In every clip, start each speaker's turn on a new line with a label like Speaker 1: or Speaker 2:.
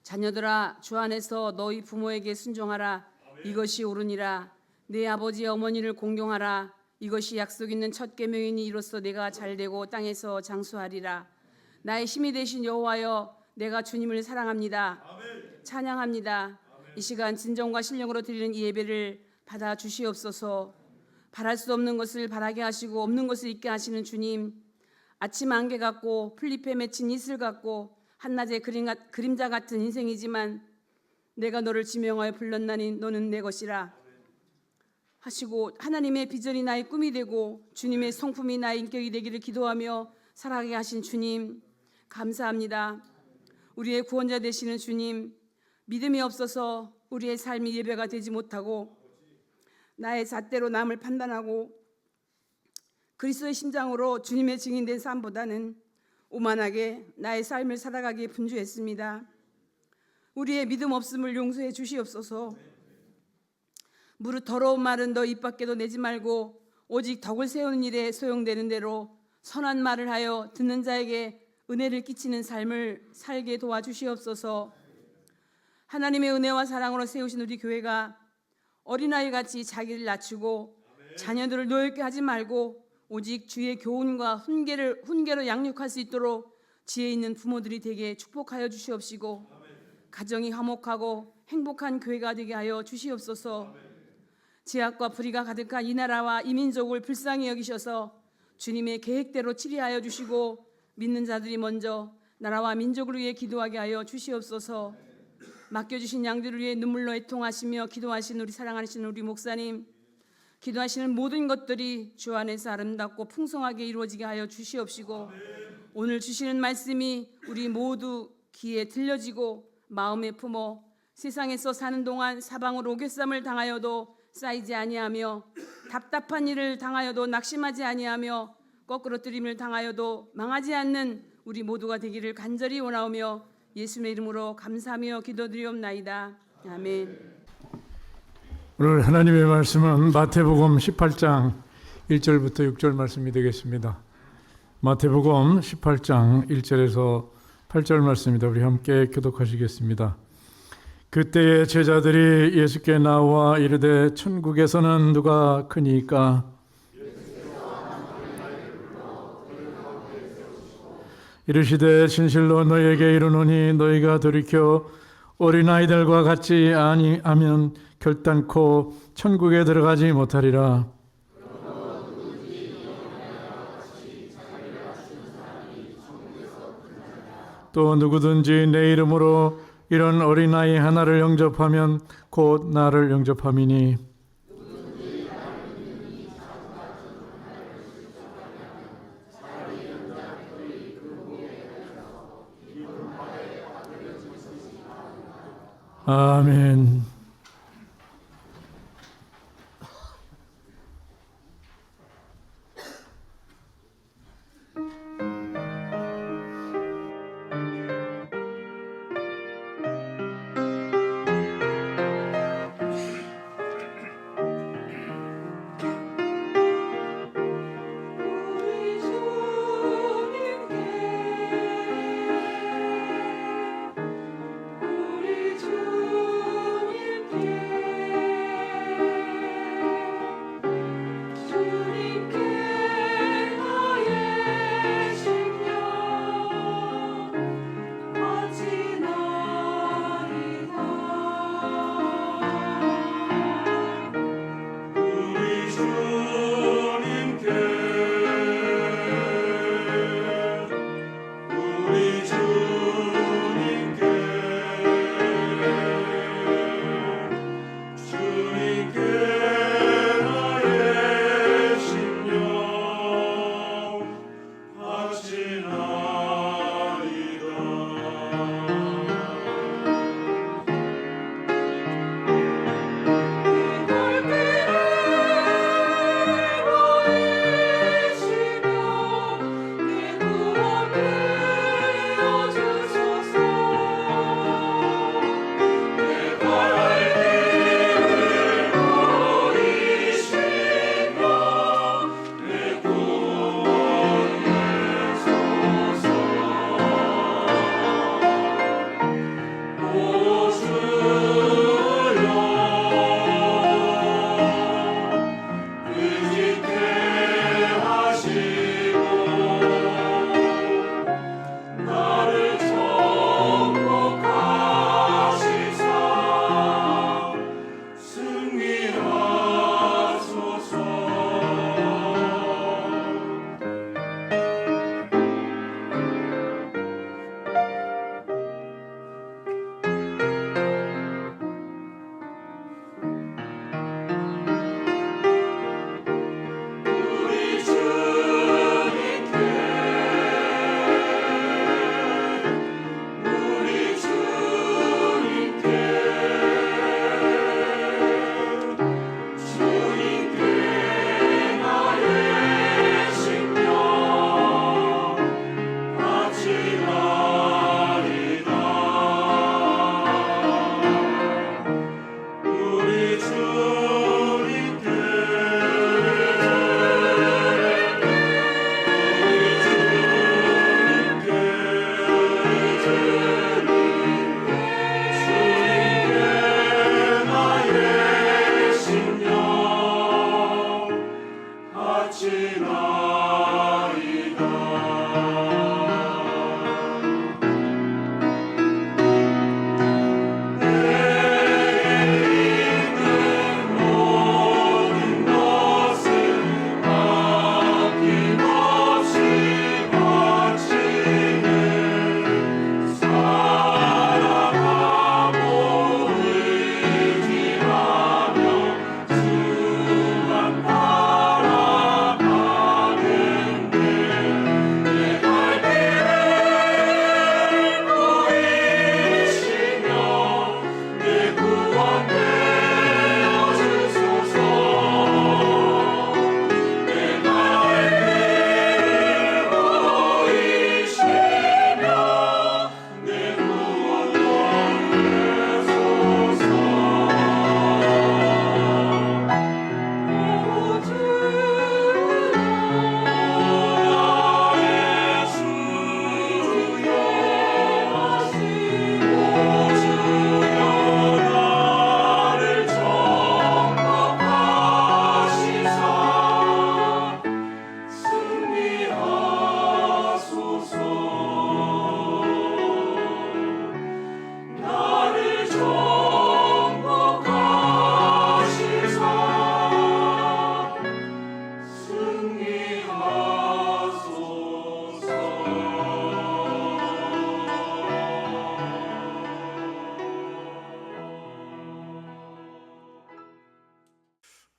Speaker 1: 자녀들아, 주 안에서 너희 부모에게 순종하라. 이것이 옳으니라. 내 아버지 어머니를 공경하라. 이것이 약속 있는 첫 계명이니 이로써 내가 잘되고 땅에서 장수하리라. 나의 힘이 되신 여호와여, 내가 주님을 사랑합니다. 찬양합니다. 이 시간 진정과 신령으로 드리는 이 예배를 받아 주시옵소서. 바랄 수 없는 것을 바라게 하시고 없는 것을 있게 하시는 주님, 아침 안개 같고 풀잎에 맺힌 이슬 같고 한낮의 그림자 같은 인생이지만 내가 너를 지명하여 불렀나니 너는 내 것이라 하시고, 하나님의 비전이 나의 꿈이 되고 주님의 성품이 나의 인격이 되기를 기도하며 살아가게 하신 주님 감사합니다. 우리의 구원자 되시는 주님, 믿음이 없어서 우리의 삶이 예배가 되지 못하고 나의 잣대로 남을 판단하고 그리스도의 심장으로 주님의 증인된 삶보다는 오만하게 나의 삶을 살아가기에 분주했습니다. 우리의 믿음 없음을 용서해 주시옵소서. 무릇 더러운 말은 너 입 밖에도 내지 말고 오직 덕을 세우는 일에 소용되는 대로 선한 말을 하여 듣는 자에게 은혜를 끼치는 삶을 살게 도와주시옵소서. 하나님의 은혜와 사랑으로 세우신 우리 교회가 어린아이같이 자기를 낮추고 자녀들을 노엽게 하지 말고 오직 주의 교훈과 훈계로 양육할 수 있도록 지혜 있는 부모들이 되게 축복하여 주시옵시고 가정이 화목하고 행복한 교회가 되게 하여 주시옵소서. 죄악과 불의가 가득한 이 나라와 이 민족을 불쌍히 여기셔서 주님의 계획대로 치리하여 주시고 믿는 자들이 먼저 나라와 민족을 위해 기도하게 하여 주시옵소서. 맡겨주신 양들을 위해 눈물로 애통하시며 기도하시는 우리 사랑하시는 우리 목사님, 기도하시는 모든 것들이 주 안에서 아름답고 풍성하게 이루어지게 하여 주시옵시고 오늘 주시는 말씀이 우리 모두 귀에 들려지고 마음에 품어 세상에서 사는 동안 사방으로 오개쌈을 당하여도 쌓이지 아니하며 답답한 일을 당하여도 낙심하지 아니하며 거꾸로 뜨림을 당하여도 망하지 않는 우리 모두가 되기를 간절히 원하오며 예수님의 이름으로 감사하며 기도드리옵나이다. 아멘.
Speaker 2: 오늘 하나님의 말씀은 마태복음 18장 1절부터 6절 말씀이 되겠습니다. 마태복음 18장 1절에서 8절 말씀입니다. 우리 함께 교독하시겠습니다. 그때의 제자들이 예수께 나와 이르되 천국에서는 누가 크니까? 이르시되 진실로 너희에게 이르노니 너희가 돌이켜 어린아이들과 같이 아니하면 결단코 천국에 들어가지 못하리라. 또 누구든지 내 이름으로 이런 어린아이 하나를 영접하면 곧 나를 영접함이니 아멘.
Speaker 3: 우리 주님께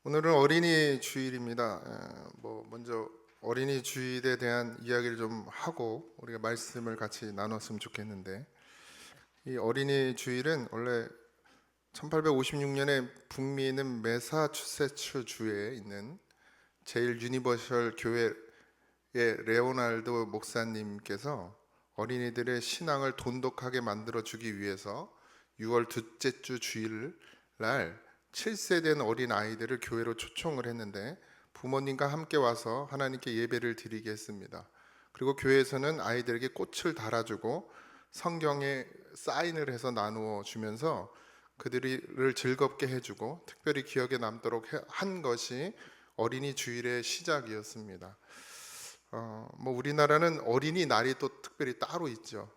Speaker 3: 오늘은 어린이 주일입니다. 먼저 어린이 주일에 대한 이야기를 좀 하고 우리가 말씀을 같이 나눴으면 좋겠는데, 이 어린이 주일은 원래 1856년에 북미는 매사추세츠 주에 있는 제일 유니버셜 교회의 레오날도 목사님께서 어린이들의 신앙을 돈독하게 만들어 주기 위해서 6월 둘째 주 주일 날 7세 된 어린 아이들을 교회로 초청을 했는데, 부모님과 함께 와서 하나님께 예배를 드리게 했습니다. 그리고 교회에서는 아이들에게 꽃을 달아주고 성경에 사인을 해서 나누어 주면서 그들을 즐겁게 해주고 특별히 기억에 남도록 한 것이 어린이 주일의 시작이었습니다. 우리나라는 어린이날이 또 특별히 따로 있죠.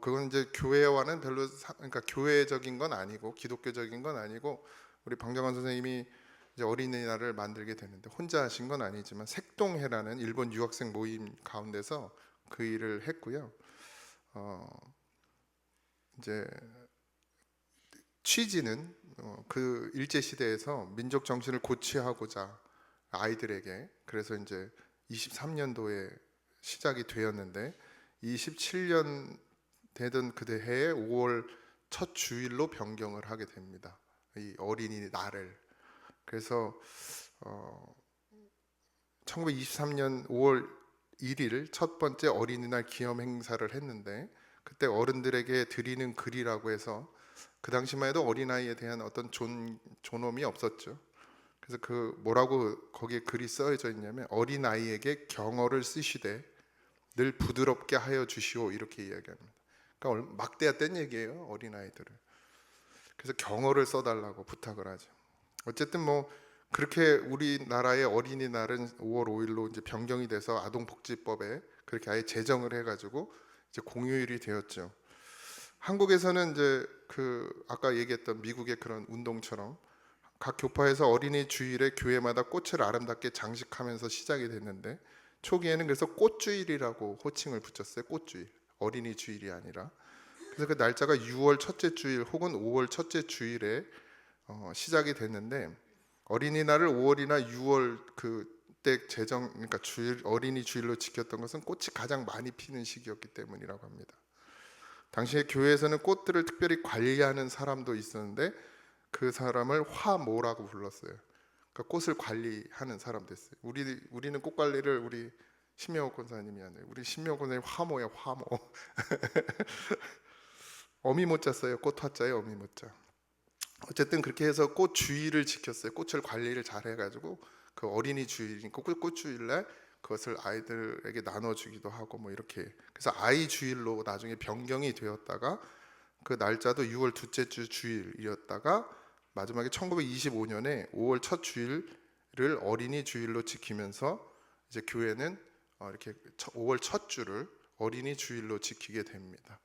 Speaker 3: 그건 이제 교회와는 별로 그러니까 교회적인 건 아니고 기독교적인 건 아니고, 우리 방정환 선생님이 이제 어린이날을 만들게 되는데 혼자 하신 건 아니지만 색동회라는 일본 유학생 모임 가운데서 그 일을 했고요. 이제 취지는 그 일제 시대에서 민족 정신을 고취하고자 아이들에게, 그래서 이제 23년도에 시작이 되었는데 27년 되던 그 해에 5월 첫 주일로 변경을 하게 됩니다. 이 어린이날을. 그래서 1923년 5월 1일 첫 번째 어린이날 기념 행사를 했는데, 그때 어른들에게 드리는 글이라고 해서, 그 당시만 해도 어린아이에 대한 어떤 존엄이 없었죠. 그래서 그 뭐라고 거기에 글이 써져 있냐면, 어린아이에게 경어를 쓰시되 늘 부드럽게 하여 주시오, 이렇게 이야기합니다. 그러니까 막대했던 얘기예요, 어린아이들을. 그래서 경어를 써달라고 부탁을 하죠. 어쨌든 그렇게 우리나라의 어린이날은 5월 5일로 이제 변경이 돼서 아동복지법에 그렇게 아예 제정을 해가지고 이제 공휴일이 되었죠. 한국에서는 이제 아까 얘기했던 미국의 그런 운동처럼 각 교파에서 어린이 주일에 교회마다 꽃을 아름답게 장식하면서 시작이 됐는데, 초기에는 그래서 꽃주일이라고 호칭을 붙였어요. 꽃주일, 어린이 주일이 아니라. 그래서 그 날짜가 6월 첫째 주일 혹은 5월 첫째 주일에 시작이 됐는데, 어린이날을 5월이나 6월 그때 그러니까 어린이 주일로 지켰던 것은 꽃이 가장 많이 피는 시기였기 때문이라고 합니다. 당시에 교회에서는 꽃들을 특별히 관리하는 사람도 있었는데 그 사람을 화모라고 불렀어요. 그러니까 꽃을 관리하는 사람 됐어요. 우리는 꽃 관리를 우리 신명호 권사님이 하네요. 우리 신명호 권사님 화모예요, 화모. 어미모자 써요. 꽃 화자에 어미모자. 어쨌든 그렇게 해서 꽃 주일을 지켰어요. 꽃을 관리를 잘 해가지고 그 어린이 주일이니까 꽃 주일날 그것을 아이들에게 나눠주기도 하고 이렇게. 그래서 아이 주일로 나중에 변경이 되었다가, 그 날짜도 6월 둘째 주 주일이었다가 마지막에 1925년에 5월 첫 주일을 어린이 주일로 지키면서 이제 교회는 이렇게 5월 첫 주를 어린이 주일로 지키게 됩니다.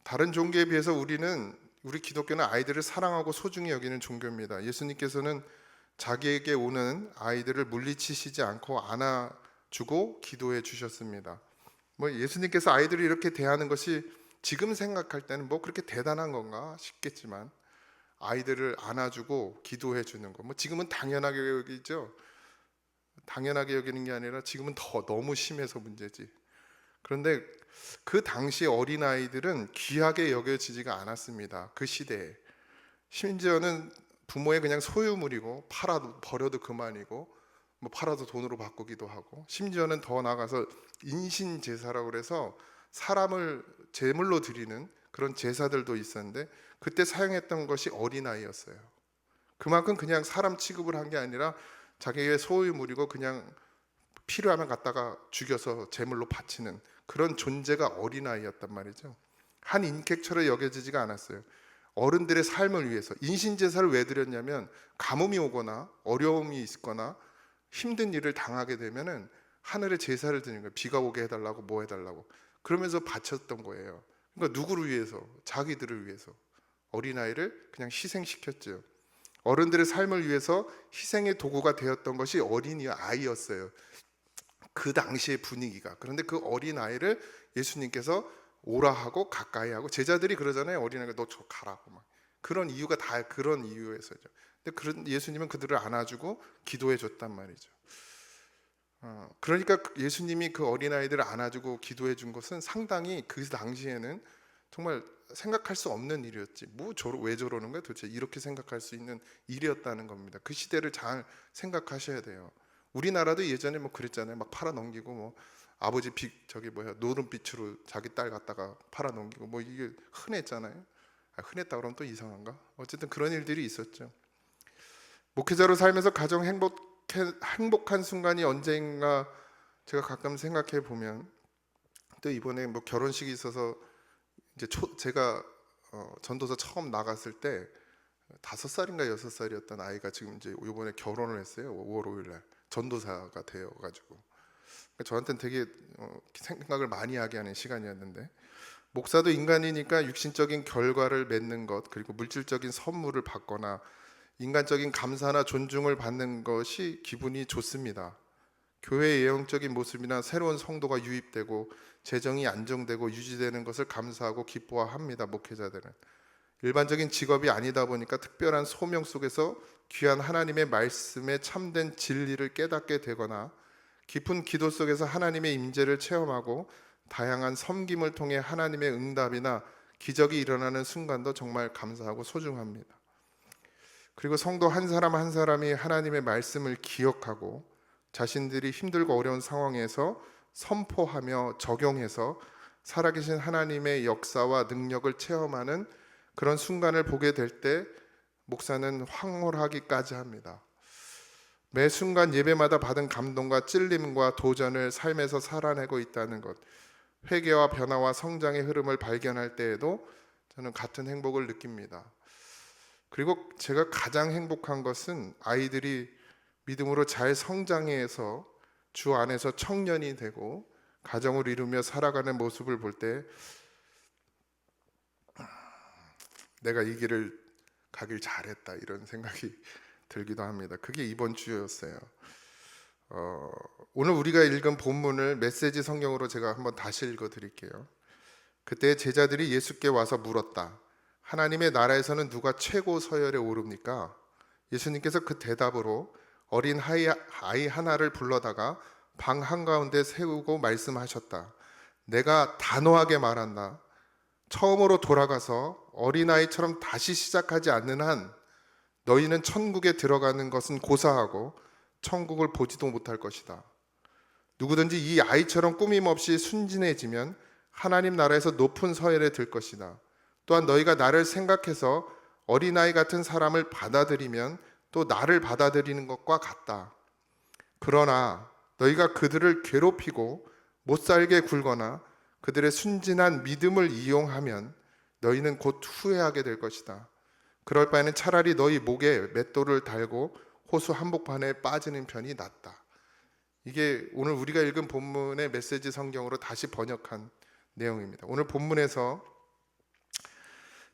Speaker 3: 다른 종교에 비해서 우리 기독교는 아이들을 사랑하고 소중히 여기는 종교입니다. 예수님께서는 자기에게 오는 아이들을 물리치시지 않고 안아주고 기도해 주셨습니다. 예수님께서 아이들을 이렇게 대하는 것이 지금 생각할 때는 그렇게 대단한 건가 싶겠지만, 아이들을 안아주고 기도해 주는 거 지금은 당연하게 여기죠. 당연하게 여기는 게 아니라 지금은 더 너무 심해서 문제지. 그런데 그 당시 어린아이들은 귀하게 여겨지지가 않았습니다. 그 시대에. 심지어는 부모의 그냥 소유물이고 버려도 그만이고, 팔아도 돈으로 바꾸기도 하고, 심지어는 더 나아가서 인신제사라고 그래서 사람을 제물로 드리는 그런 제사들도 있었는데, 그때 사용했던 것이 어린아이였어요. 그만큼 그냥 사람 취급을 한 게 아니라 자기의 소유물이고 그냥 필요하면 갖다가 죽여서 제물로 바치는 그런 존재가 어린아이였단 말이죠. 한 인격처럼 여겨지지가 않았어요. 어른들의 삶을 위해서. 인신제사를 왜 드렸냐면, 가뭄이 오거나 어려움이 있거나 힘든 일을 당하게 되면은 하늘에 제사를 드리는 거예요. 비가 오게 해달라고 뭐 해달라고. 그러면서 바쳤던 거예요. 그러니까 누구를 위해서? 자기들을 위해서. 어린아이를 그냥 희생시켰죠. 어른들의 삶을 위해서 희생의 도구가 되었던 것이 어린아이였어요. 그 당시의 분위기가. 그런데 그 어린아이를 예수님께서 오라 하고 가까이 하고, 제자들이 그러잖아요. 어린아이가 너 저 가라고 그런 이유가 다 그런 이유에서죠. 근데 그런 예수님은 그들을 안아주고 기도해 줬단 말이죠. 그러니까 예수님이 그 어린아이들을 안아주고 기도해 준 것은 상당히 그 당시에는 정말 생각할 수 없는 일이었지. 왜 저러는 거야 도대체, 이렇게 생각할 수 있는 일이었다는 겁니다. 그 시대를 잘 생각하셔야 돼요. 우리나라도 예전에 뭐 그랬잖아요. 막 팔아 넘기고 뭐 아버지 노름빛으로 자기 딸 갖다가 팔아 넘기고 뭐 이게 흔했잖아요. 흔했다 그러면 또 이상한가? 어쨌든 그런 일들이 있었죠. 목회자로 살면서 가장 행복한 순간이 언제인가 제가 가끔 생각해 보면, 또 이번에 뭐 결혼식이 있어서 이제 제가 전도사 처음 나갔을 때 5살인가 6살이었던 아이가 지금 이제 이번에 결혼을 했어요. 5월 5일 날 전도사가 되어가지고 저한테는 되게 생각을 많이 하게 하는 시간이었는데, 목사도 인간이니까 육신적인 결과를 맺는 것, 그리고 물질적인 선물을 받거나 인간적인 감사나 존중을 받는 것이 기분이 좋습니다. 교회의 예형적인 모습이나 새로운 성도가 유입되고 재정이 안정되고 유지되는 것을 감사하고 기뻐합니다. 목회자들은 일반적인 직업이 아니다 보니까 특별한 소명 속에서 귀한 하나님의 말씀에 참된 진리를 깨닫게 되거나 깊은 기도 속에서 하나님의 임재를 체험하고 다양한 섬김을 통해 하나님의 응답이나 기적이 일어나는 순간도 정말 감사하고 소중합니다. 그리고 성도 한 사람 한 사람이 하나님의 말씀을 기억하고 자신들이 힘들고 어려운 상황에서 선포하며 적용해서 살아계신 하나님의 역사와 능력을 체험하는 그런 순간을 보게 될 때 목사는 황홀하기까지 합니다. 매 순간 예배마다 받은 감동과 찔림과 도전을 삶에서 살아내고 있다는 것, 회개와 변화와 성장의 흐름을 발견할 때에도 저는 같은 행복을 느낍니다. 그리고 제가 가장 행복한 것은 아이들이 믿음으로 잘 성장해서 주 안에서 청년이 되고 가정을 이루며 살아가는 모습을 볼 때 내가 이 길을 가길 잘했다, 이런 생각이 들기도 합니다. 그게 이번 주였어요. 오늘 우리가 읽은 본문을 메시지 성경으로 제가 한번 다시 읽어드릴게요. 그때 제자들이 예수께 와서 물었다. 하나님의 나라에서는 누가 최고 서열에 오릅니까? 예수님께서 그 대답으로 어린 아이 하나를 불러다가 방 한가운데 세우고 말씀하셨다. 내가 단호하게 말한다. 처음으로 돌아가서 어린아이처럼 다시 시작하지 않는 한 너희는 천국에 들어가는 것은 고사하고 천국을 보지도 못할 것이다. 누구든지 이 아이처럼 꾸밈없이 순진해지면 하나님 나라에서 높은 서열에 들 것이다. 또한 너희가 나를 생각해서 어린아이 같은 사람을 받아들이면 또 나를 받아들이는 것과 같다. 그러나 너희가 그들을 괴롭히고 못살게 굴거나 그들의 순진한 믿음을 이용하면 너희는 곧 후회하게 될 것이다. 그럴 바에는 차라리 너희 목에 맷돌을 달고 호수 한복판에 빠지는 편이 낫다. 이게 오늘 우리가 읽은 본문의 메시지 성경으로 다시 번역한 내용입니다. 오늘 본문에서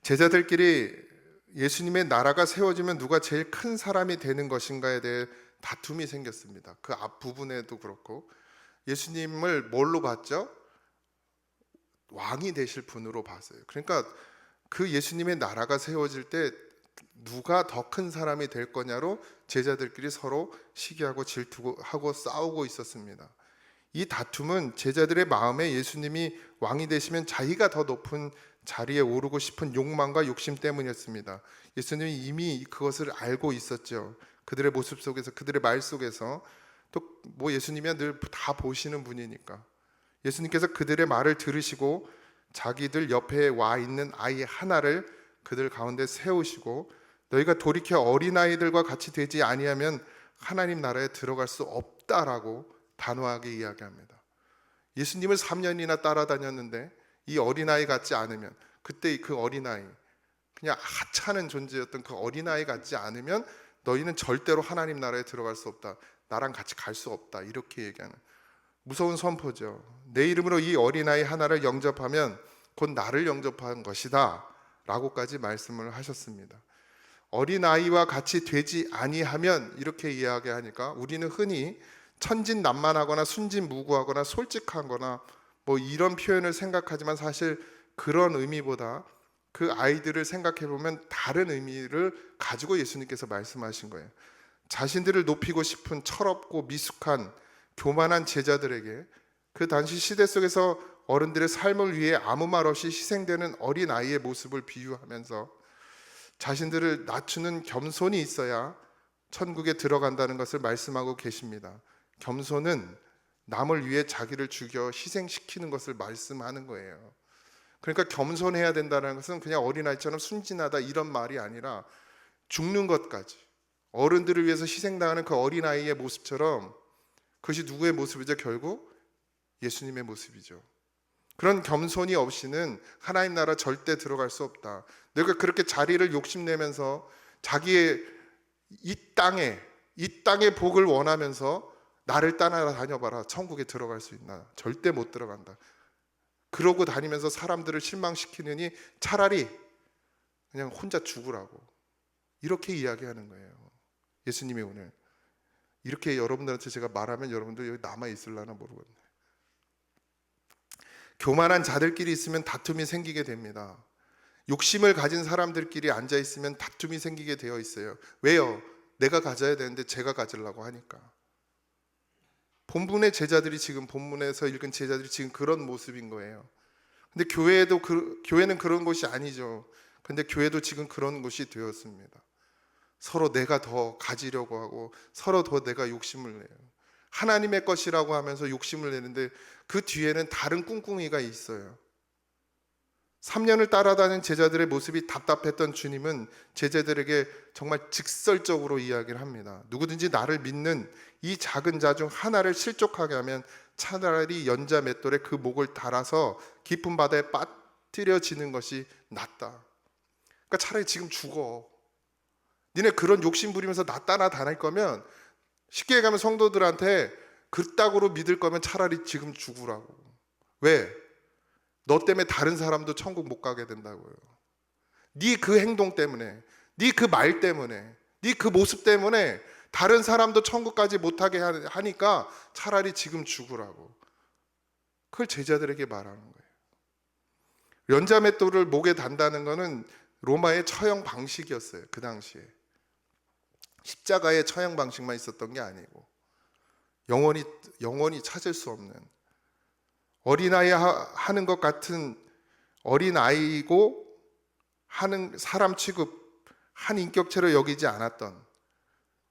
Speaker 3: 제자들끼리 예수님의 나라가 세워지면 누가 제일 큰 사람이 되는 것인가에 대해 다툼이 생겼습니다. 그 앞부분에도 그렇고 예수님을 뭘로 봤죠? 왕이 되실 분으로 봤어요. 그러니까 그 예수님의 나라가 세워질 때 누가 더 큰 사람이 될 거냐로 제자들끼리 서로 시기하고 질투하고 싸우고 있었습니다. 이 다툼은 제자들의 마음에 예수님이 왕이 되시면 자기가 더 높은 자리에 오르고 싶은 욕망과 욕심 때문이었습니다. 예수님이 이미 그것을 알고 있었죠. 그들의 모습 속에서, 그들의 말 속에서. 또 뭐 예수님이 늘 다 보시는 분이니까 예수님께서 그들의 말을 들으시고 자기들 옆에 와 있는 아이 하나를 그들 가운데 세우시고 너희가 돌이켜 어린아이들과 같이 되지 아니하면 하나님 나라에 들어갈 수 없다라고 단호하게 이야기합니다. 예수님을 3년이나 따라다녔는데 이 어린아이 같지 않으면, 그때 그 어린아이, 그냥 하찮은 존재였던 그 어린아이 같지 않으면 너희는 절대로 하나님 나라에 들어갈 수 없다. 나랑 같이 갈 수 없다. 이렇게 얘기하는 무서운 선포죠. 내 이름으로 이 어린아이 하나를 영접하면 곧 나를 영접한 것이다 라고까지 말씀을 하셨습니다. 어린아이와 같이 되지 아니하면 이렇게 이야기하니까 우리는 흔히 천진난만하거나 순진무구하거나 솔직하거나 뭐 이런 표현을 생각하지만 사실 그런 의미보다 그 아이들을 생각해 보면 다른 의미를 가지고 예수님께서 말씀하신 거예요. 자신들을 높이고 싶은 철없고 미숙한 교만한 제자들에게 그 당시 시대 속에서 어른들의 삶을 위해 아무 말 없이 희생되는 어린 아이의 모습을 비유하면서 자신들을 낮추는 겸손이 있어야 천국에 들어간다는 것을 말씀하고 계십니다. 겸손은 남을 위해 자기를 죽여 희생시키는 것을 말씀하는 거예요. 그러니까 겸손해야 된다는 것은 그냥 어린아이처럼 순진하다 이런 말이 아니라 죽는 것까지, 어른들을 위해서 희생당하는 그 어린아이의 모습처럼, 그것이 누구의 모습이죠? 결국 예수님의 모습이죠. 그런 겸손이 없이는 하나님 나라 절대 들어갈 수 없다. 내가 그렇게 자리를 욕심내면서 자기의 이 땅의 복을 원하면서 나를 따라다녀봐라, 천국에 들어갈 수 있나? 절대 못 들어간다. 그러고 다니면서 사람들을 실망시키느니 차라리 그냥 혼자 죽으라고, 이렇게 이야기하는 거예요. 예수님이 오늘 이렇게 여러분들한테 제가 말하면 여러분들 여기 남아 있을라나 모르겠네. 교만한 자들끼리 있으면 다툼이 생기게 됩니다. 욕심을 가진 사람들끼리 앉아 있으면 다툼이 생기게 되어 있어요. 왜요? 내가 가져야 되는데 제가 가지려고 하니까. 본문의 제자들이 지금, 본문에서 읽은 제자들이 지금 그런 모습인 거예요. 근데 교회는 그런 곳이 아니죠. 근데 교회도 지금 그런 곳이 되었습니다. 서로 내가 더 가지려고 하고 서로 더 내가 욕심을 내요. 하나님의 것이라고 하면서 욕심을 내는데 그 뒤에는 다른 꿍꿍이가 있어요. 3년을 따라다닌 제자들의 모습이 답답했던 주님은 제자들에게 정말 직설적으로 이야기를 합니다. 누구든지 나를 믿는 이 작은 자 중 하나를 실족하게 하면 차라리 연자 맷돌에 그 목을 달아서 깊은 바다에 빠뜨려지는 것이 낫다. 그러니까 차라리 지금 죽어. 니네 그런 욕심 부리면서 나 따라다닐 거면, 쉽게 얘기하면 성도들한테 그따구로 믿을 거면 차라리 지금 죽으라고. 왜? 너 때문에 다른 사람도 천국 못 가게 된다고요. 네 그 행동 때문에, 네 그 말 때문에, 네 그 모습 때문에 다른 사람도 천국까지 못하게 하니까 차라리 지금 죽으라고. 그걸 제자들에게 말하는 거예요. 연자맷돌을 목에 단다는 것은 로마의 처형 방식이었어요. 그 당시에 십자가의 처형 방식만 있었던 게 아니고 영원히 찾을 수 없는, 어린아이 하는 것 같은 어린아이고 하는 사람 취급, 한 인격체로 여기지 않았던,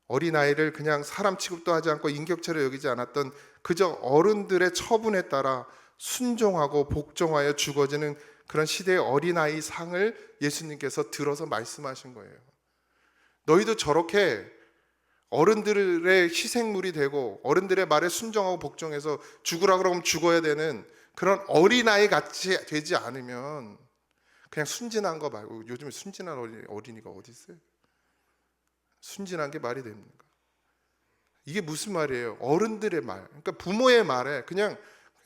Speaker 3: 어린아이를 그냥 사람 취급도 하지 않고 인격체로 여기지 않았던 그저 어른들의 처분에 따라 순종하고 복종하여 죽어지는 그런 시대의 어린아이 상을 예수님께서 들어서 말씀하신 거예요. 너희도 저렇게 어른들의 희생물이 되고 어른들의 말에 순종하고 복종해서 죽으라 그러면 죽어야 되는 그런 어린아이 같이 되지 않으면, 그냥 순진한 거 말고, 요즘에 순진한 어린이가 어디 있어요? 순진한 게 말이 됩니까? 이게 무슨 말이에요? 어른들의 말, 그러니까 부모의 말에 그냥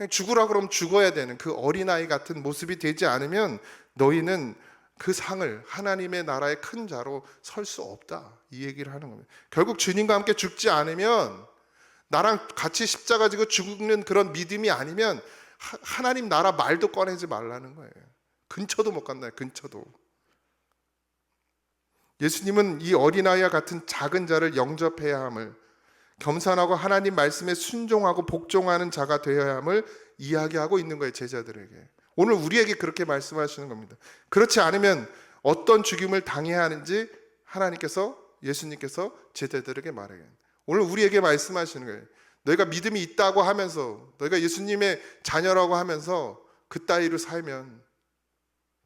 Speaker 3: 죽으라 그러면 죽어야 되는 그 어린아이 같은 모습이 되지 않으면 너희는 그 상을, 하나님의 나라의 큰 자로 설 수 없다, 이 얘기를 하는 겁니다. 결국 주님과 함께 죽지 않으면, 나랑 같이 십자가 지고 죽는 그런 믿음이 아니면 하나님 나라 말도 꺼내지 말라는 거예요. 근처도 못 간다, 근처도. 예수님은 이 어린아이와 같은 작은 자를 영접해야 함을, 겸손하고 하나님 말씀에 순종하고 복종하는 자가 되어야 함을 이야기하고 있는 거예요, 제자들에게. 오늘 우리에게 그렇게 말씀하시는 겁니다. 그렇지 않으면 어떤 죽임을 당해야 하는지 하나님께서, 예수님께서 제자들에게 말해요. 오늘 우리에게 말씀하시는 거예요. 너희가 믿음이 있다고 하면서, 너희가 예수님의 자녀라고 하면서 그 따위로 살면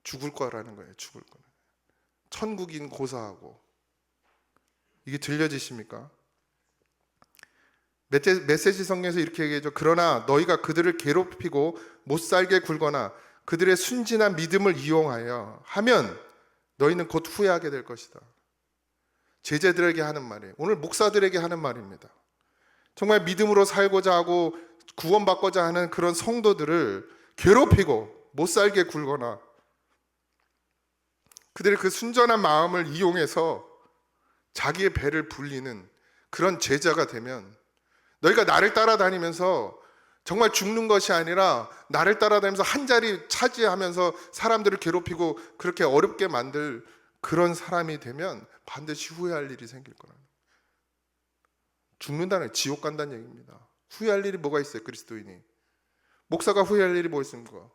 Speaker 3: 죽을 거라는 거예요. 죽을 거는. 천국인 고사하고. 이게 들려지십니까? 메시지 성경에서 이렇게 얘기하죠. 그러나 너희가 그들을 괴롭히고 못살게 굴거나 그들의 순진한 믿음을 이용하여 하면 너희는 곧 후회하게 될 것이다. 제자들에게 하는 말이에요. 오늘 목사들에게 하는 말입니다. 정말 믿음으로 살고자 하고 구원받고자 하는 그런 성도들을 괴롭히고 못살게 굴거나 그들의 그 순전한 마음을 이용해서 자기의 배를 불리는 그런 제자가 되면, 너희가 나를 따라다니면서 정말 죽는 것이 아니라 나를 따라다니면서 한 자리 차지하면서 사람들을 괴롭히고 그렇게 어렵게 만들 그런 사람이 되면 반드시 후회할 일이 생길 거라는 거예요. 죽는다는 지옥 간다는 얘기입니다. 후회할 일이 뭐가 있어요? 그리스도인이. 목사가 후회할 일이 뭐 있습니까?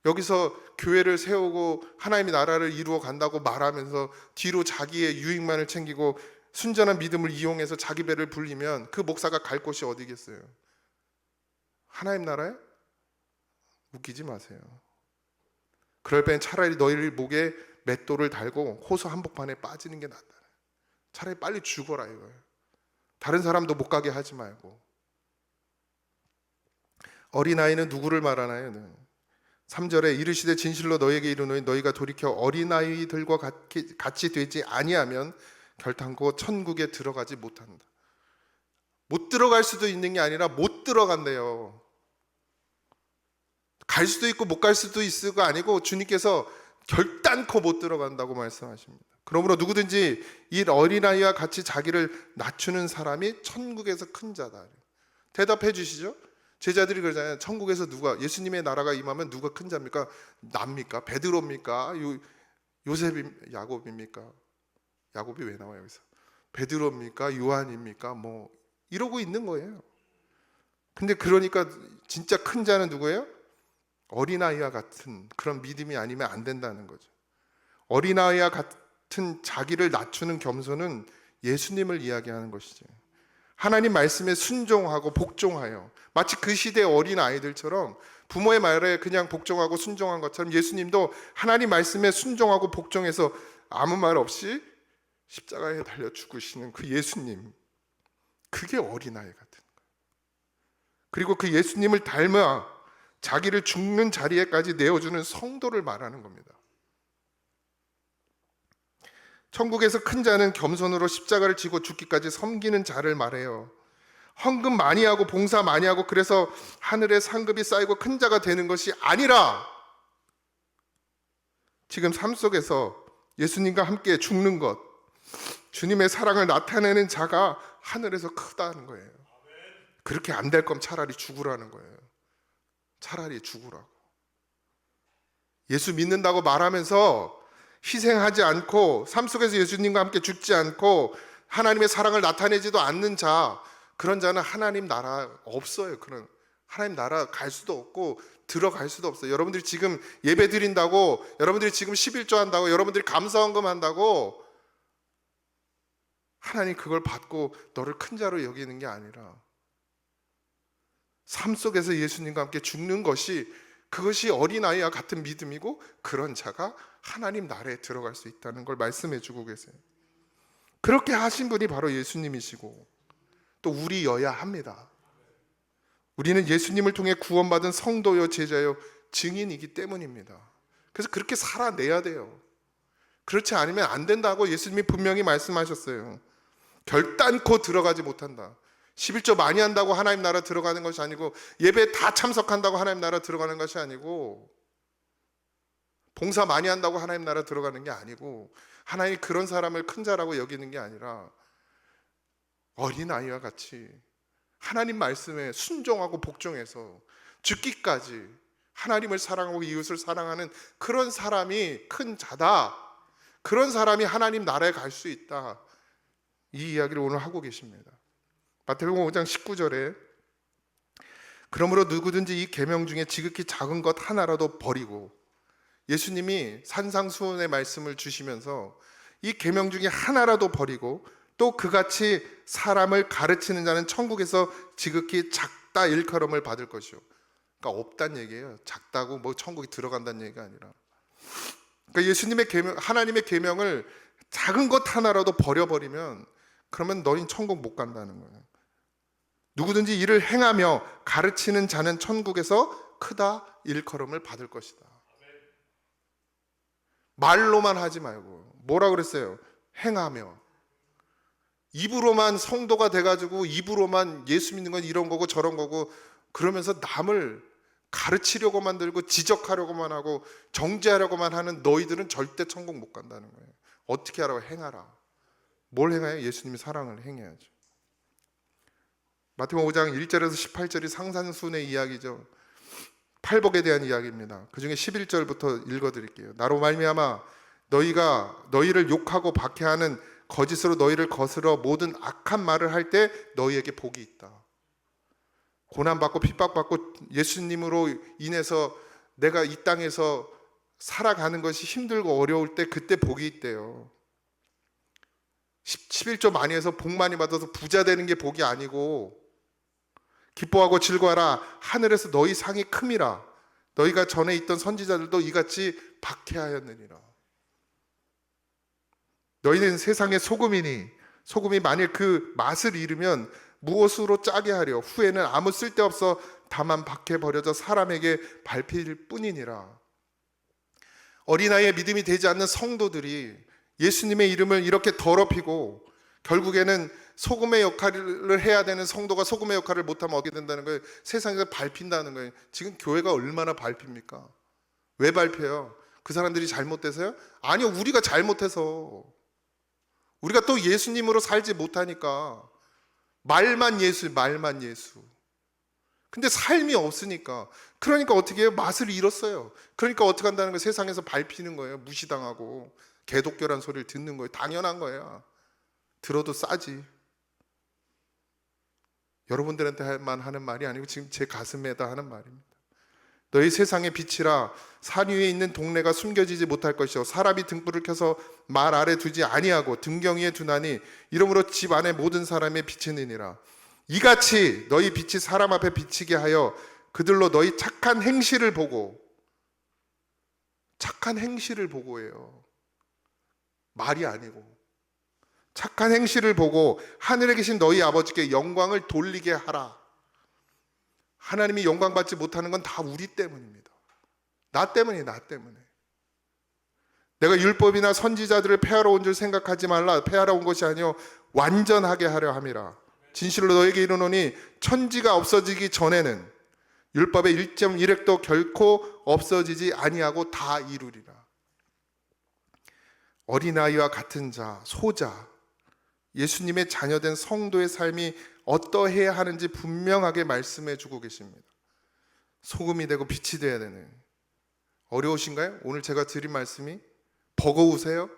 Speaker 3: 여기서 교회를 세우고 하나님의 나라를 이루어 간다고 말하면서 뒤로 자기의 유익만을 챙기고 순전한 믿음을 이용해서 자기 배를 불리면 그 목사가 갈 곳이 어디겠어요? 하나님 나라에? 웃기지 마세요. 그럴 바엔 차라리 너희를 목에 맷돌을 달고 호수 한복판에 빠지는 게 낫다. 차라리 빨리 죽어라 이거예요. 다른 사람도 못 가게 하지 말고. 어린아이는 누구를 말하나요? 3절에 이르시되 진실로 너희에게 이르노니 너희가 돌이켜 어린아이들과 같이 되지 아니하면 결단코 천국에 들어가지 못한다. 못 들어갈 수도 있는 게 아니라 못 들어간대요. 갈 수도 있고 못 갈 수도 있을가 아니고 주님께서 결단코 못 들어간다고 말씀하십니다. 그러므로 누구든지 이 어린아이와 같이 자기를 낮추는 사람이 천국에서 큰 자다. 대답해 주시죠. 제자들이 그러잖아요. 천국에서 누가 예수님의 나라가 임하면 누가 큰 자입니까? 납니까? 베드로입니까? 요셉 야곱입니까? 야곱이 왜 나와요 여기서? 베드로입니까? 요한입니까? 뭐 이러고 있는 거예요. 근데 그러니까 진짜 큰 자는 누구예요? 어린아이와 같은 그런 믿음이 아니면 안 된다는 거죠. 어린아이와 같은 자기를 낮추는 겸손은 예수님을 이야기하는 것이죠. 하나님 말씀에 순종하고 복종하여 마치 그 시대의 어린아이들처럼 부모의 말에 그냥 복종하고 순종한 것처럼 예수님도 하나님 말씀에 순종하고 복종해서 아무 말 없이 십자가에 달려 죽으시는 그 예수님, 그게 어린아이 같은 거예요. 그리고 그 예수님을 닮아 자기를 죽는 자리에까지 내어주는 성도를 말하는 겁니다. 천국에서 큰 자는 겸손으로 십자가를 지고 죽기까지 섬기는 자를 말해요. 헌금 많이 하고 봉사 많이 하고 그래서 하늘에 상급이 쌓이고 큰 자가 되는 것이 아니라 지금 삶 속에서 예수님과 함께 죽는 것, 주님의 사랑을 나타내는 자가 하늘에서 크다는 거예요. 그렇게 안 될 거면 차라리 죽으라는 거예요. 차라리 죽으라고. 예수 믿는다고 말하면서 희생하지 않고 삶 속에서 예수님과 함께 죽지 않고 하나님의 사랑을 나타내지도 않는 자, 그런 자는 하나님 나라 없어요. 그런 하나님 나라 갈 수도 없고 들어갈 수도 없어요. 여러분들이 지금 예배 드린다고, 여러분들이 지금 11조 한다고, 여러분들이 감사헌금 한다고 하나님 그걸 받고 너를 큰 자로 여기는 게 아니라 삶 속에서 예수님과 함께 죽는 것이, 그것이 어린아이와 같은 믿음이고 그런 자가 하나님 나라에 들어갈 수 있다는 걸 말씀해 주고 계세요. 그렇게 하신 분이 바로 예수님이시고 또 우리여야 합니다. 우리는 예수님을 통해 구원받은 성도요 제자요 증인이기 때문입니다. 그래서 그렇게 살아내야 돼요. 그렇지 않으면 안 된다고 예수님이 분명히 말씀하셨어요. 결단코 들어가지 못한다. 11조 많이 한다고 하나님 나라 들어가는 것이 아니고, 예배 다 참석한다고 하나님 나라 들어가는 것이 아니고, 봉사 많이 한다고 하나님 나라 들어가는 게 아니고, 하나님이 그런 사람을 큰 자라고 여기는 게 아니라 어린아이와 같이 하나님 말씀에 순종하고 복종해서 죽기까지 하나님을 사랑하고 이웃을 사랑하는 그런 사람이 큰 자다. 그런 사람이 하나님 나라에 갈 수 있다. 이 이야기를 오늘 하고 계십니다. 마태복음 5장 19절에 그러므로 누구든지 이 계명 중에 지극히 작은 것 하나라도 버리고, 예수님이 산상수훈의 말씀을 주시면서 이 계명 중에 하나라도 버리고 또 그같이 사람을 가르치는 자는 천국에서 지극히 작다 일컬음을 받을 것이요. 그러니까 없단 얘기예요. 작다고 뭐 천국에 들어간다는 얘기가 아니라, 그러니까 예수님의 계명, 하나님의 계명을 작은 것 하나라도 버려버리면 그러면 너희는 천국 못 간다는 거예요. 누구든지 이를 행하며 가르치는 자는 천국에서 크다 일컬음을 받을 것이다. 말로만 하지 말고, 뭐라 그랬어요? 행하며. 입으로만 성도가 돼가지고 입으로만 예수 믿는 건 이런 거고 저런 거고 그러면서 남을 가르치려고 만들고 지적하려고만 하고 정죄하려고만 하는 너희들은 절대 천국 못 간다는 거예요. 어떻게 하라고? 행하라. 뭘 행해요? 예수님의 사랑을 행해야죠. 마태복음 5장 1절에서 18절이 상산순의 이야기죠. 팔복에 대한 이야기입니다. 그 중에 11절부터 읽어드릴게요. 나로 말미암아 너희가 너희를 욕하고 박해하는 거짓으로 너희를 거스러 모든 악한 말을 할 때 너희에게 복이 있다. 고난받고 핍박받고 예수님으로 인해서 내가 이 땅에서 살아가는 것이 힘들고 어려울 때 그때 복이 있대요. 11조 많이 해서 복 많이 받아서 부자 되는 게 복이 아니고, 기뻐하고 즐거워하라 하늘에서 너희 상이 큼이라. 너희가 전에 있던 선지자들도 이같이 박해하였느니라. 너희는 세상의 소금이니 소금이 만일 그 맛을 잃으면 무엇으로 짜게 하려. 후에는 아무 쓸데없어 다만 박해 버려져 사람에게 밟힐 뿐이니라. 어린아이의 믿음이 되지 않는 성도들이 예수님의 이름을 이렇게 더럽히고 결국에는 소금의 역할을 해야 되는 성도가 소금의 역할을 못하면 어떻게 된다는 거예요? 세상에서 밟힌다는 거예요. 지금 교회가 얼마나 밟힙니까? 왜 밟혀요? 그 사람들이 잘못돼서요? 아니요, 우리가 잘못해서. 우리가 또 예수님으로 살지 못하니까. 말만 예수. 근데 삶이 없으니까. 그러니까 어떻게 해요? 맛을 잃었어요. 그러니까 어떻게 한다는 거예요? 세상에서 밟히는 거예요. 무시당하고 개독교란 소리를 듣는 거예요. 당연한 거예요. 들어도 싸지. 여러분들한테만 하는 말이 아니고 지금 제 가슴에다 하는 말입니다. 너희 세상의 빛이라. 산 위에 있는 동네가 숨겨지지 못할 것이요 사람이 등불을 켜서 말 아래 두지 아니하고 등경 위에 두나니 이러므로 집 안에 모든 사람의 비치느니라. 이같이 너희 빛이 사람 앞에 비치게 하여 그들로 너희 착한 행실을 보고. 착한 행실을 보고예요. 말이 아니고 착한 행실을 보고 하늘에 계신 너희 아버지께 영광을 돌리게 하라. 하나님이 영광 받지 못하는 건 다 우리 때문입니다. 나 때문에. 내가 율법이나 선지자들을 폐하러 온 줄 생각하지 말라. 폐하러 온 것이 아니요 완전하게 하려 함이라. 진실로 너에게 이르노니 천지가 없어지기 전에는 율법의 1.1획도 결코 없어지지 아니하고 다 이루리라. 어린아이와 같은 자, 소자, 예수님의 자녀된 성도의 삶이 어떠해야 하는지 분명하게 말씀해 주고 계십니다. 소금이 되고 빛이 되어야 되는. 어려우신가요? 오늘 제가 드린 말씀이 버거우세요?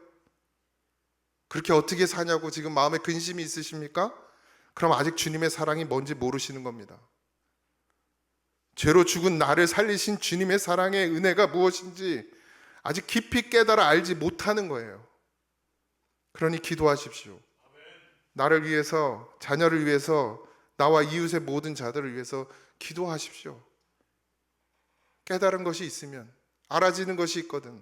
Speaker 3: 그렇게 어떻게 사냐고 지금 마음에 근심이 있으십니까? 그럼 아직 주님의 사랑이 뭔지 모르시는 겁니다. 죄로 죽은 나를 살리신 주님의 사랑의 은혜가 무엇인지 아직 깊이 깨달아 알지 못하는 거예요. 그러니 기도하십시오. 나를 위해서, 자녀를 위해서, 나와 이웃의 모든 자들을 위해서 기도하십시오. 깨달은 것이 있으면, 알아지는 것이 있거든.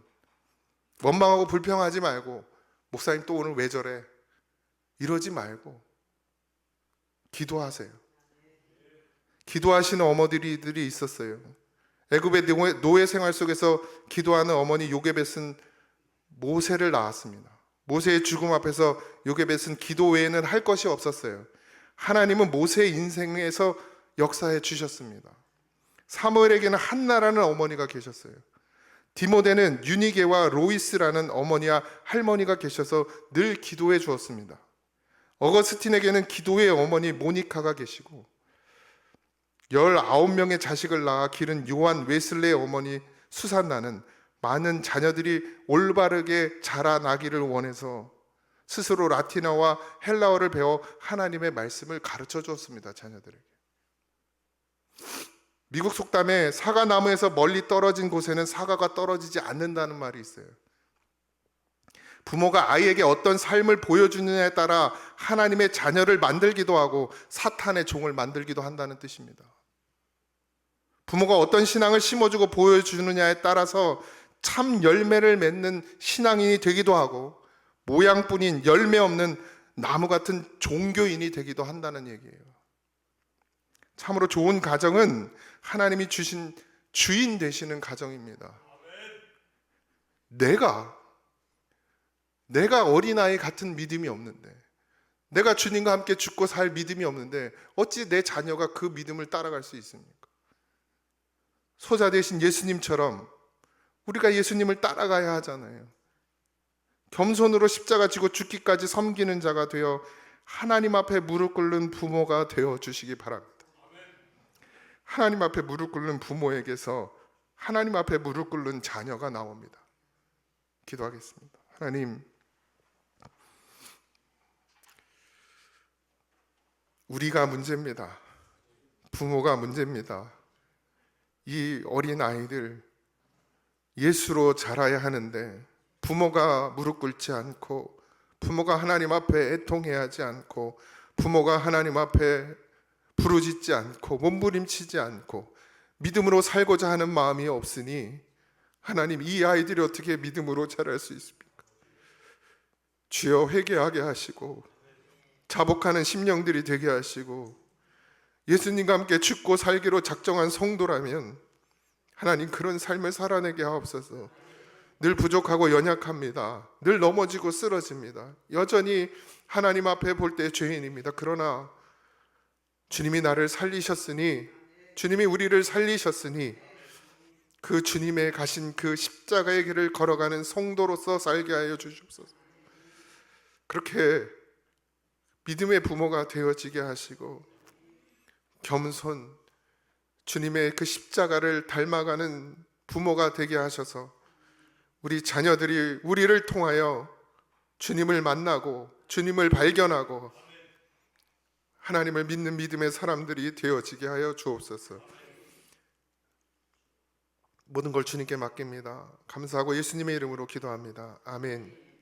Speaker 3: 원망하고 불평하지 말고, 목사님 또 오늘 왜 저래? 이러지 말고 기도하세요. 기도하시는 어머니들이 있었어요. 애굽의 노예 생활 속에서 기도하는 어머니 요게벳은 모세를 낳았습니다. 모세의 죽음 앞에서 요게벳은 기도 외에는 할 것이 없었어요. 하나님은 모세의 인생에서 역사해 주셨습니다. 사무엘에게는 한나라는 어머니가 계셨어요. 디모데는 유니게와 로이스라는 어머니와 할머니가 계셔서 늘 기도해 주었습니다. 어거스틴에게는 기도의 어머니 모니카가 계시고 19명의 자식을 낳아 기른 요한 웨슬레의 어머니 수산나는 많은 자녀들이 올바르게 자라나기를 원해서 스스로 라틴어와 헬라어를 배워 하나님의 말씀을 가르쳐 주었습니다. 자녀들에게. 미국 속담에 사과나무에서 멀리 떨어진 곳에는 사과가 떨어지지 않는다는 말이 있어요. 부모가 아이에게 어떤 삶을 보여주느냐에 따라 하나님의 자녀를 만들기도 하고 사탄의 종을 만들기도 한다는 뜻입니다. 부모가 어떤 신앙을 심어주고 보여주느냐에 따라서 참 열매를 맺는 신앙인이 되기도 하고 모양뿐인 열매 없는 나무 같은 종교인이 되기도 한다는 얘기예요. 참으로 좋은 가정은 하나님이 주신 주인 되시는 가정입니다. 내가 어린아이 같은 믿음이 없는데, 내가 주님과 함께 죽고 살 믿음이 없는데 어찌 내 자녀가 그 믿음을 따라갈 수 있습니까? 소자 되신 예수님처럼 우리가 예수님을 따라가야 하잖아요. 겸손으로 십자가 지고 죽기까지 섬기는 자가 되어 하나님 앞에 무릎 꿇는 부모가 되어 주시기 바랍니다. 하나님 앞에 무릎 꿇는 부모에게서 하나님 앞에 무릎 꿇는 자녀가 나옵니다. 기도하겠습니다. 하나님, 우리가 문제입니다. 부모가 문제입니다. 이 어린 아이들 예수로 자라야 하는데 부모가 무릎 꿇지 않고, 부모가 하나님 앞에 애통해야 하지 않고, 부모가 하나님 앞에 부르짖지 않고 몸부림치지 않고 믿음으로 살고자 하는 마음이 없으니 하나님, 이 아이들이 어떻게 믿음으로 자랄 수 있습니까? 주여, 회개하게 하시고 자복하는 심령들이 되게 하시고, 예수님과 함께 죽고 살기로 작정한 성도라면 하나님, 그런 삶을 살아내게 하옵소서. 늘 부족하고 연약합니다. 늘 넘어지고 쓰러집니다. 여전히 하나님 앞에 볼 때 죄인입니다. 그러나 주님이 나를 살리셨으니, 주님이 우리를 살리셨으니 그 주님의 가신 그 십자가의 길을 걸어가는 성도로서 살게 하여 주시옵소서. 그렇게 믿음의 부모가 되어지게 하시고 겸손, 주님의 그 십자가를 닮아가는 부모가 되게 하셔서 우리 자녀들이 우리를 통하여 주님을 만나고 주님을 발견하고 하나님을 믿는 믿음의 사람들이 되어지게 하여 주옵소서. 모든 걸 주님께 맡깁니다. 감사하고 예수님의 이름으로 기도합니다. 아멘.